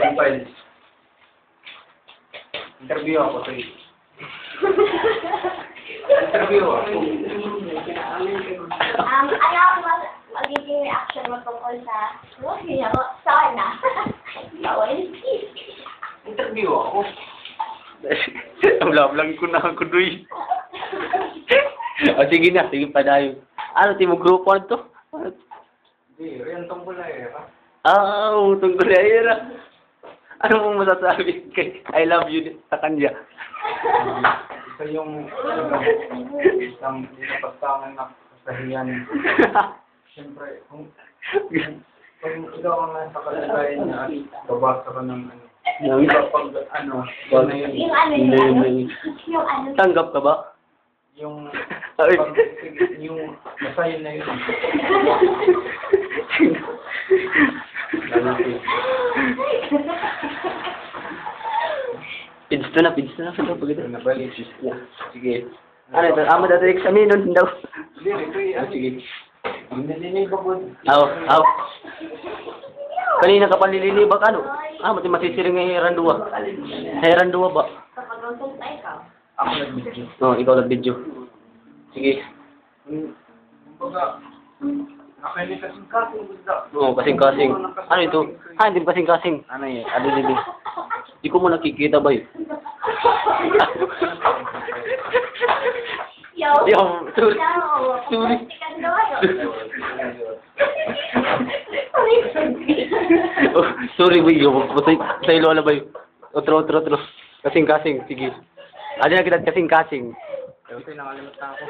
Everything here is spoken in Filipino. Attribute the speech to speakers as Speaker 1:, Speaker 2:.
Speaker 1: Files. Interview ako, sige. Interview ako.
Speaker 2: Ano ang magiging reaction mo tungkol sa sana?
Speaker 1: Interview ako.
Speaker 3: Vlog ko na ako, Doy. O, sige na. Sige pa tayo. Ano, Timo Group 1 to?
Speaker 1: Hindi, yan tungkol na era.
Speaker 3: Tungkol na era. Ano mong masasabi kay I love you sa kanya?
Speaker 1: Isa yung isang pastangan na kasahiyan. Siyempre, kung ikaw ang nasa kalagayan niya at babasa ka ng pag yun na yun.
Speaker 2: Yung ano?
Speaker 3: Tanggap ka ba?
Speaker 1: Yung
Speaker 3: Ay.
Speaker 1: yung masaya na yun.
Speaker 3: Pids na. Pagkita.
Speaker 1: Nabalik.
Speaker 3: Sige. Ano ito? Amo dati examen nun daw.
Speaker 1: Hindi, ito
Speaker 3: Sige.
Speaker 1: hindi ba po?
Speaker 3: Aw. Kanina ka paliliniba ka, no? Mati masisiring ng Heranduwa. Heranduwa ba?
Speaker 2: Kapag konsulta ikaw.
Speaker 1: Ako nag-video.
Speaker 3: Oo, ikaw nag-video. Sige.
Speaker 1: Kumbaga, nakaili kasing kasing gusto.
Speaker 3: Oo, kasing-kasing. Ano ito? Hindi kasing-kasing. Ano yun? Ano yun? Di ko mo nakikita ba yun? Sorry. Sorry, boy. Sa'yo lola ba yun? Otro. Kasing-kasing. Sige. Ano na kita kasing-kasing.
Speaker 1: Kasi nakalimutan ako.